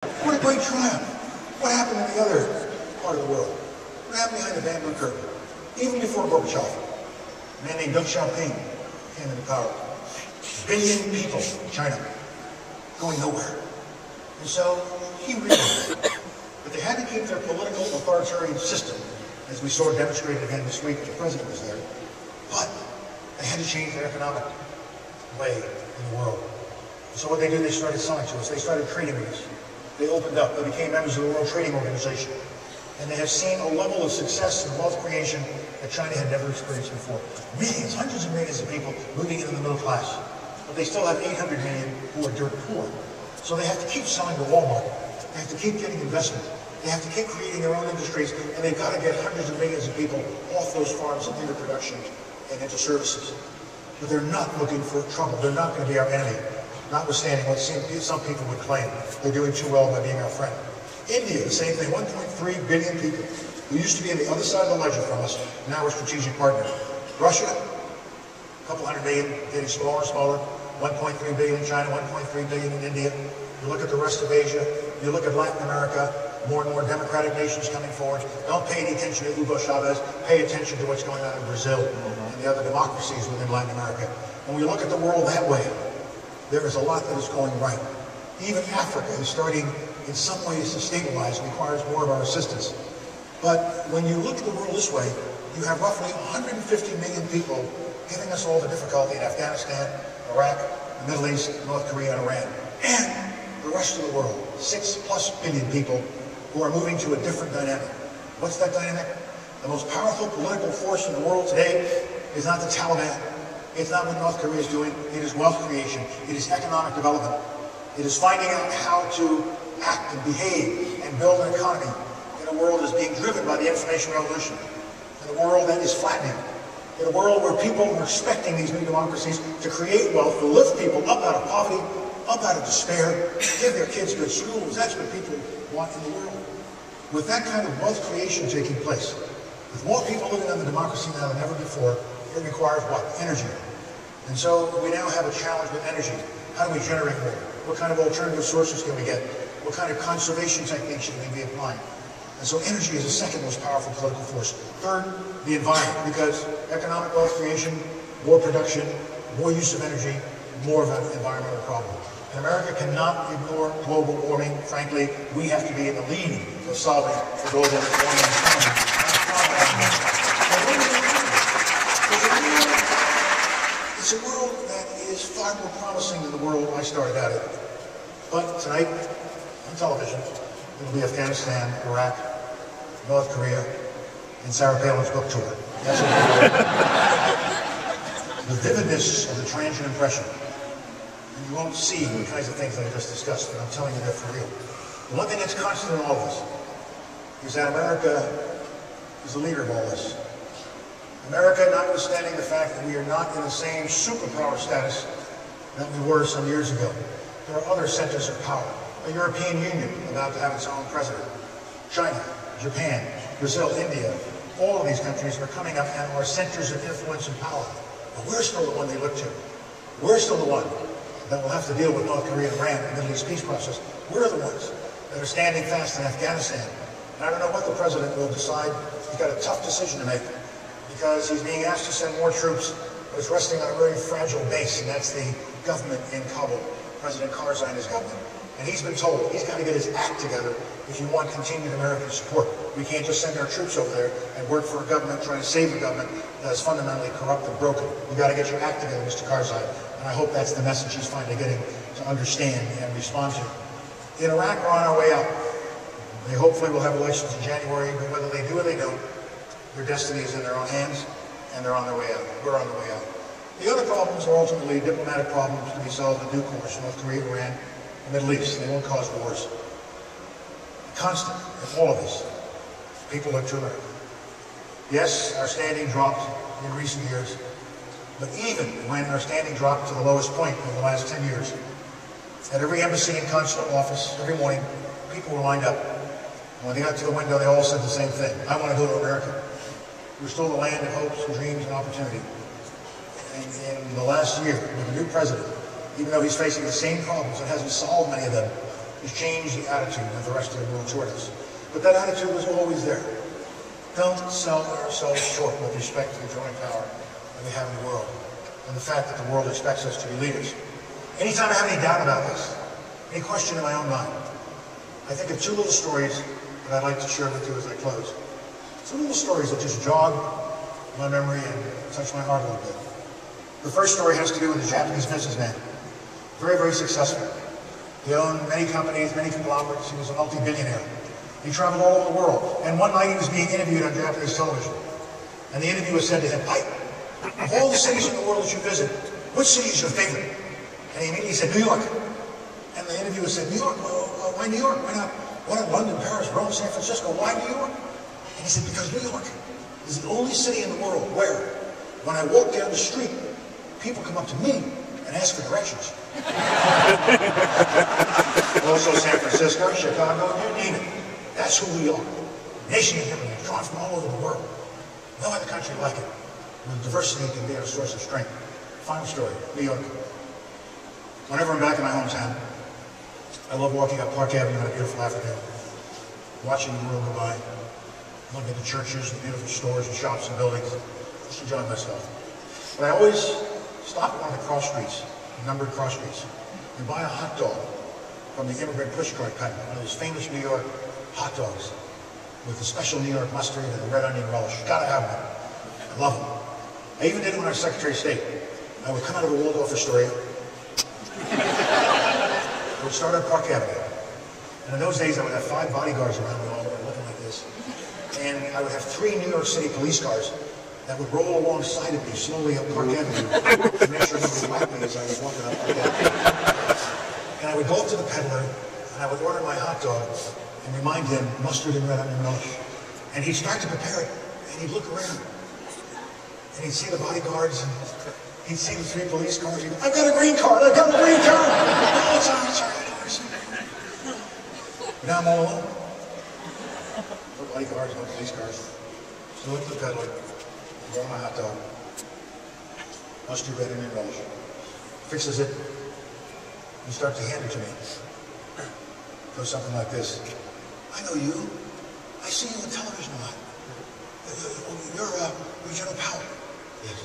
What a great triumph. What happened in the other part of the world? What happened behind the Bamboo Curtain? Even before Gorbachev, a man named Deng Xiaoping came into power. A billion people in China going nowhere. And so he realized that they had to keep their political authoritarian system, as we saw demonstrated again this week when the president was there, but they had to change their economic way in the world. So what they did, they started selling to us. They started trading with us. They opened up. They became members of the World Trading Organization. And they have seen a level of success and wealth creation that China had never experienced before. Millions, hundreds of millions of people moving into the middle class. But they still have 800 million who are dirt poor. So they have to keep selling to Walmart. They have to keep getting investment. They have to keep creating their own industries. And they've got to get hundreds of millions of people off those farms and into production and into services. But they're not looking for trouble. They're not going to be our enemy, notwithstanding what some people would claim. They're doing too well by being our friend. India, the same thing, 1.3 billion people who used to be on the other side of the ledger from us, now we're strategic partner. Russia, a couple hundred million, getting smaller and smaller, 1.3 billion in China, 1.3 billion in India. You look at the rest of Asia, you look at Latin America, more and more democratic nations coming forward. Don't pay any attention to Hugo Chavez, pay attention to what's going on in Brazil and the other democracies within Latin America. When we look at the world that way, there is a lot that is going right. Even Africa is starting in some ways to stabilize and requires more of our assistance. But when you look at the world this way, you have roughly 150 million people giving us all the difficulty in Afghanistan, Iraq, the Middle East, North Korea, and Iran. And the rest of the world, 6+ billion people who are moving to a different dynamic. What's that dynamic? The most powerful political force in the world today is not the Taliban. It's not what North Korea is doing. It is wealth creation. It is economic development. It is finding out how to act and behave and build an economy in a world that is being driven by the information revolution, in a world that is flattening, in a world where people are expecting these new democracies to create wealth, to lift people up out of poverty, up out of despair, give their kids good schools. That's what people want in the world. With that kind of wealth creation taking place, with more people living under democracy now than ever before, it requires what? Energy. And so we now have a challenge with energy. How do we generate more? What kind of alternative sources can we get? What kind of conservation techniques should we be applying? And so energy is the second most powerful political force. Third, the environment, because economic wealth creation, more production, more use of energy, more of an environmental problem. And America cannot ignore global warming. Frankly, we have to be in the lead of solving the global warming problem. It's a world that is far more promising than the world I started out in. But tonight, on television, it'll be Afghanistan, Iraq, North Korea, and Sarah Palin's book tour. That's what the vividness of the transient impression. And you won't see the kinds of things that I just discussed, but I'm telling you they're for real. The one thing that's constant in all of us is that America is the leader of all this. America, notwithstanding the fact that we are not in the same superpower status that we were some years ago, there are other centers of power. A European Union about to have its own president. China, Japan, Brazil, India, all of these countries are coming up and are centers of influence and power. But we're still the one they look to. We're still the one that will have to deal with North Korea and Iran and the Middle East peace process. We're the ones that are standing fast in Afghanistan. And I don't know what the president will decide. He's got a tough decision to make because he's being asked to send more troops, but it's resting on a very fragile base, and that's the government in Kabul, President Karzai and his government. And he's been told he's got to get his act together if you want continued American support. We can't just send our troops over there and work for a government trying to save a government that is fundamentally corrupt and broken. You've got to get your act together, Mr. Karzai. And I hope that's the message he's finally getting to understand and respond to. In Iraq, we're on our way out. They hopefully will have elections in January, but whether they do or they don't, their destiny is in their own hands, and they're on their way out. We're on the way out. The other problems are ultimately diplomatic problems to be solved in due course. North Korea, Iran, the Middle East. They won't cause wars. Constant in all of this, people look to America. Yes, our standing dropped in recent years, but even when our standing dropped to the lowest point in the last 10 years, at every embassy and consulate office, every morning, people were lined up. And when they got to the window, they all said the same thing. I want to go to America. We're still the land of hopes and dreams and opportunity. And in the last year, with the new president, even though he's facing the same problems and hasn't solved many of them, has changed the attitude of the rest of the world toward us. But that attitude was always there. Don't sell ourselves short with respect to the drawing power that we have in the world and the fact that the world expects us to be leaders. Anytime I have any doubt about this, any question in my own mind, I think of two little stories that I'd like to share with you as I close. Two little stories that just jog my memory and touch my heart a little bit. The first story has to do with a Japanese businessman. Very, very successful. He owned many companies, many conglomerates. He was a multi-billionaire. He traveled all over the world. And one night he was being interviewed on Japanese television. And the interviewer said to him, of all the cities in the world that you visit, which city is your favorite? And he immediately said, New York. And the interviewer said, New York? Why New York? Why not London, Paris, Rome, San Francisco? Why New York? And he said, because New York is the only city in the world where, when I walk down the street, people come up to me and ask for directions. Also San Francisco, Chicago, you name it. That's who we are. Nation of liberty, drawn from all over the world. No other country like it. Where diversity can be our source of strength. Final story, New York. Whenever I'm back in my hometown, I love walking up Park Avenue on a beautiful afternoon, watching the world go by, looking at the churches, the beautiful stores and shops and buildings, just enjoying myself. But I always stop at one of the cross streets, numbered cross streets, and buy a hot dog from the immigrant pushcart peddler, one of those famous New York hot dogs with the special New York mustard and the red onion relish. Gotta have one. I love them. I even did it when I was Secretary of State. I would come out of the Waldorf Astoria. I would start on Park Avenue. And in those days, I would have 5 bodyguards around me all the way looking like this. And I would have 3 New York City police cars that would roll alongside of me slowly up Park Avenue to make sure nobody whacked me as I was walking up Park Avenue. And I would go up to the peddler, and I would order my hot dog and remind him mustard and red onion relish. And he'd start to prepare it, and he'd look around. And he'd see the bodyguards, and he'd see the 3 police cars. He'd go, I've got a green card, I've got a green card. No, it's all right, it's all right, But now I'm all alone. No bodyguards, no police cars. So I look at the peddler, I order my hot dog, mustard, red onion relish. Fixes it, and starts to hand it to me. Goes something like this. I know you. I see you on television a lot. You're General Powell. Yes.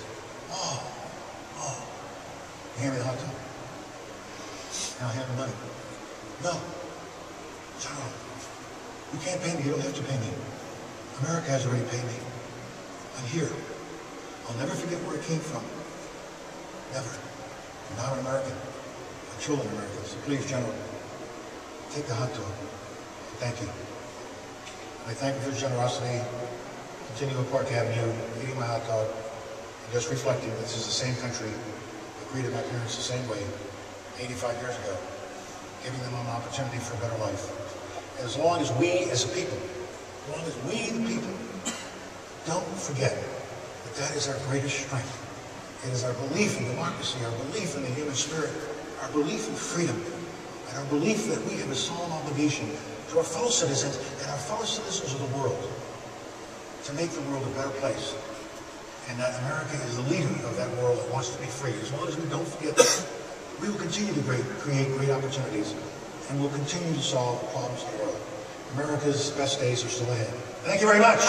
Oh. Hand me the hot dog. Now hand the money. No. General, you can't pay me. You don't have to pay me. America has already paid me. I'm here. I'll never forget where it came from. Never. I'm not an American. I'm truly an American. So please, General, take the hot dog. Thank you. I thank you for his generosity. Continue on Park Avenue, eating my hot dog, and just reflecting that this is the same country that greeted my parents the same way 85 years ago, giving them an opportunity for a better life. And as long as we as a people, as long as we the people, don't forget that that is our greatest strength. It is our belief in democracy, our belief in the human spirit, our belief in freedom, and our belief that we have a solemn obligation to our fellow citizens and our fellow citizens of the world to make the world a better place. And that America is the leader of that world that wants to be free. As long as we don't forget that, we will continue to create great opportunities and we'll continue to solve the problems of the world. America's best days are still ahead. Thank you very much.